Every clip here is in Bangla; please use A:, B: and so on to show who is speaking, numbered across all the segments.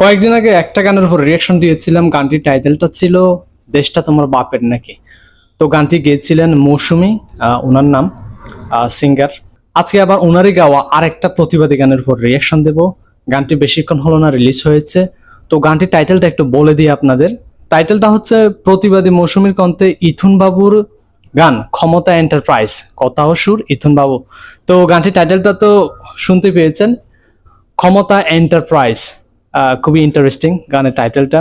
A: কয়েকদিন আগে একটা গানের উপর রিয়াকশন দিয়েছিলাম। গানটির টাইটেলটা ছিল দেশটা তোমার বাপের নাকি। তো গানটি গেয়েছিলেন মৌসুমী, ওনার নাম সিঙ্গার। আজকে আবার ওনারই গাওয়া আরেকটা প্রতিবাদী গানের উপর রিয়াকশন দেব। গানটি বেশিক্ষণ হলো না রিলিজ হয়েছে, তো গানটির টাইটেলটা একটু বলে দিই আপনাদের। টাইটেলটা হচ্ছে প্রতিবাদী মৌসুমীর কণ্ঠে ইথুন বাবুর গান ক্ষমতা এন্টারপ্রাইজ, কথা ও সুর ইথুন বাবু। তো গানটির টাইটেলটা তো শুনতে পেয়েছেন, ক্ষমতা এন্টারপ্রাইজ। খুবই ইন্টারেস্টিং গানের টাইটেলটা।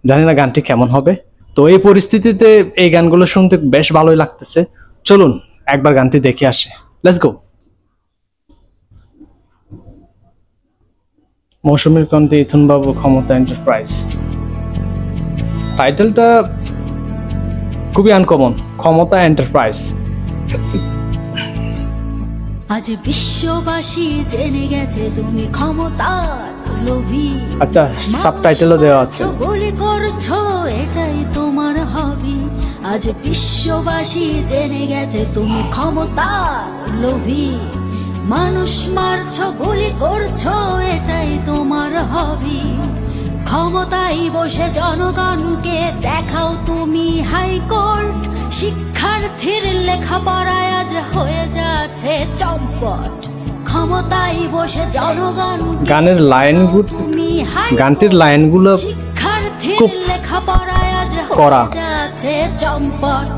A: জানি না গানটি কেমন হবে। তো এই পরিস্থিতিতে এই গানগুলো শুনতে বেশ ভালোই লাগতেছে। চলুন একবার গানটি দেখে আসে, লেটস গো। মৌসুমীর কণ্ঠে ইথুন বাবু, ক্ষমতা এন্টারপ্রাইজ। টাইটেলটা খুবই আনকমন, ক্ষমতা এন্টারপ্রাইজ।
B: আজ বিশ্ববাসী জেনে গেছে তুমি ক্ষমতার লোভী।
A: আচ্ছা, সাবটাইটেলও দেওয়া আছে।
B: গুলি করছো এটাই তোমার হবি। আজ বিশ্ববাসী জেনে গেছে তুমি ক্ষমতার লোভী। মানুষ মারছো, গুলি করছো এটাই তোমার হবি। ক্ষমতায় বসে জনগণকে দেখাও তুমি হাইকোর্ট। শিক্ষার্থীর লেখাপড়ায় আজ হয়ে যাচ্ছে চম্পট। ক্ষমতায় বসে জনগণ
A: গানের লাইনগুলো, গানটির লাইনগুলো
B: শিক্ষার্থীর লেখাপড়ায় আজ হয়ে যাচ্ছে চম্পট।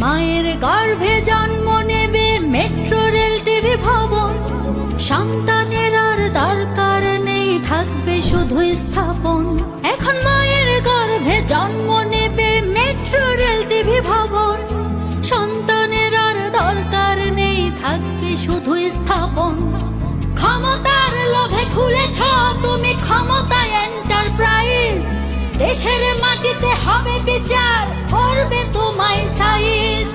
B: মায়ের গর্ভে জন্ম নেবে মেট্রো রেল টিভি ভবন। সন্তানের আর দরকার নেই, থাকবে শুধু স্থাপন। এখন মায়ের গর্ভে জন্ম নেবে মেট্রো রেল টিভি ভবন। সন্তানের আর দরকার নেই, থাকবে শুধু স্থাপন। ক্ষমতার লোভে খুলেছ তুমি ক্ষমতা এন্টারপ্রাইজ। দেশের মাটিতে হবে বিচার, করবে তোমায় সাইজ।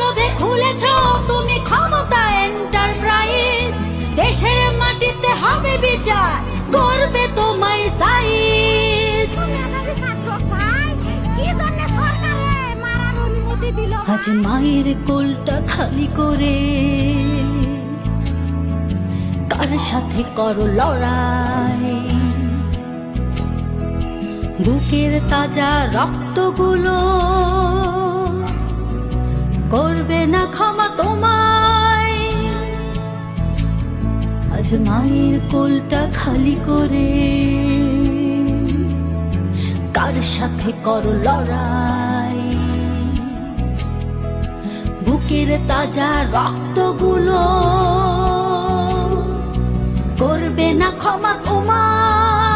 B: লোভে খুলেছ তুমি ক্ষমতা এন্টারপ্রাইজ। দেশের মাটিতে হবে বিচার, করবে তোমায় সাইজ। আজ মায়ের কোলটা খালি করে কার সাথে করো লড়াই। বুকের তাজা রক্তগুলো করবে না ক্ষমা তোমায়। আজ মায়ের কোলটা খালি করে কার সাথে করো লড়াই। বুকের তাজা রক্তগুলো করবে না ক্ষমা তোমায়।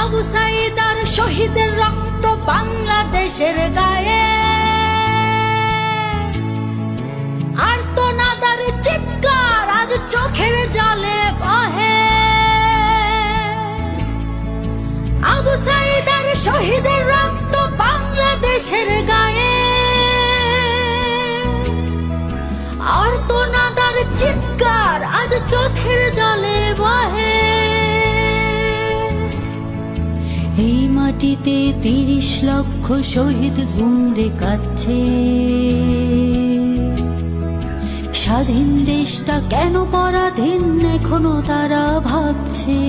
B: আবু সাইদ আর শহীদের রক্ত বাংলাদেশের গায়ে। আর তো নাদার চিৎকার আজ চোখের জলে বহে। আবু সাইদ আর শহীদের রক্ত বাংলাদেশের গায়ে। আর তো নাদার চিৎকার আজ চোখের জলে বহে। এই মাটিতে ৩০ লক্ষ শহীদ গুঁড়ে কাচ্ছে। স্বাধীন দেশটা কেন পরাধীন এখনো তারা ভাবছে।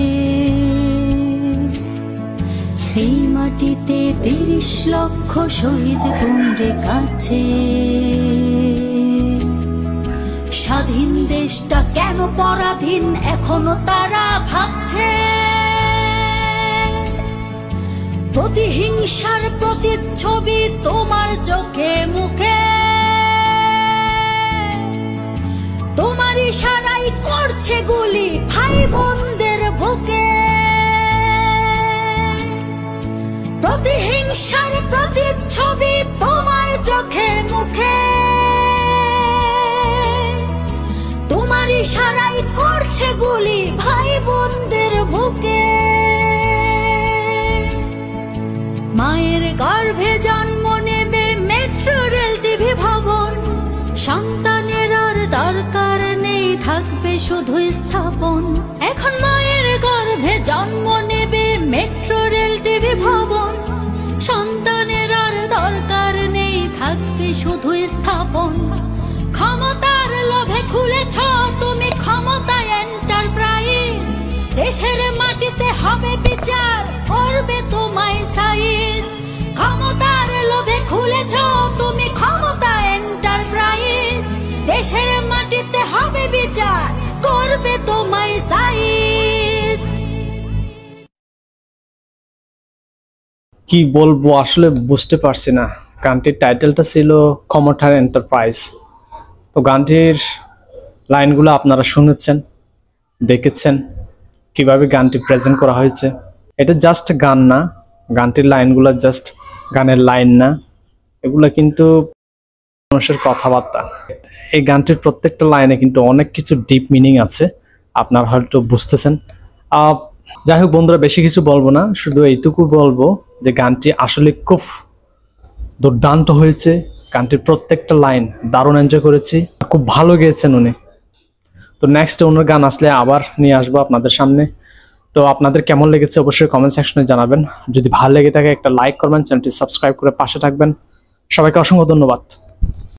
B: এই মাটিতে ৩০ লক্ষ শহীদ গুঁড়ে কাচ্ছে। স্বাধীন দেশটা কেন পরাধীন এখনো তারা ভাবছে। প্রতিহিংসার প্রতিচ্ছবি তোমার চোখে মুখে। তোমার ইশারাই করছে গুলি ভাই বোনদের বুকে। প্রতিহিংসার প্রতিচ্ছবি তোমার চোখে মুখে। তোমার ইশারাই করছে গুলি ভাই বোনদের বুকে। মায়ের গর্ভে জন্ম নেবে মেট্রো রেল টিভি ভবন। সন্তানের আর দরকার নেই, থাকবে শুধু স্থাপন। এখন মায়ের গর্ভে জন্ম নেবে মেট্রো রেল টিভি ভবন। সন্তানের আর দরকার নেই, থাকবে শুধু স্থাপন। ক্ষমতার লোভে খুলেছ তুমি ক্ষমতা এন্টারপ্রাইজ। দেশের মাটিতে হবে বিচার, করবে তোমায় সাইজ। ক্ষমতার লোভে খুলেছ তুমি ক্ষমতা এন্টারপ্রাইজ। দেশের মাটিতে হবে বিচার, করবে তোমায় সাইজ।
A: কি বলবো আসলে বুঝতে পারছি না। গানটির টাইটেলটা ছিল ক্ষমতার এন্টারপ্রাইজ। তো গানটির লাইনগুলো আপনারা শুনেছেন, দেখেছেন কিভাবে গানটি প্রেজেন্ট করা হয়েছে। এটা জাস্ট গান না, গানটির লাইনগুলো জাস্ট গানের লাইন না, এগুলো কিন্তু মানুষের কথাবার্তা। এই গানটির প্রত্যেকটা লাইনে কিন্তু অনেক কিছু ডিপ মিনিং আছে, আপনারা হয়তো বুঝতেছেন। যাই হোক বন্ধুরা, বেশি কিছু বলবো না, শুধু এইটুকু বলবো যে গানটি আসলে খুব দুর্দান্ত হয়েছে। গানটির প্রত্যেকটা লাইন দারুণ এনজয় করেছি, খুব ভালো গেয়েছেন উনি। তো নেক্সট ওনার গান আসলে আবার নিয়ে আসবো আপনাদের সামনে। তো আপনাদের কেমন লেগেছে অবশ্যই কমেন্ট সেকশনে জানাবেন। যদি ভালো লেগে থাকে একটা লাইক করবেন, চ্যানেলটি সাবস্ক্রাইব করে পাশে থাকবেন। সবাইকে অসংখ্য ধন্যবাদ।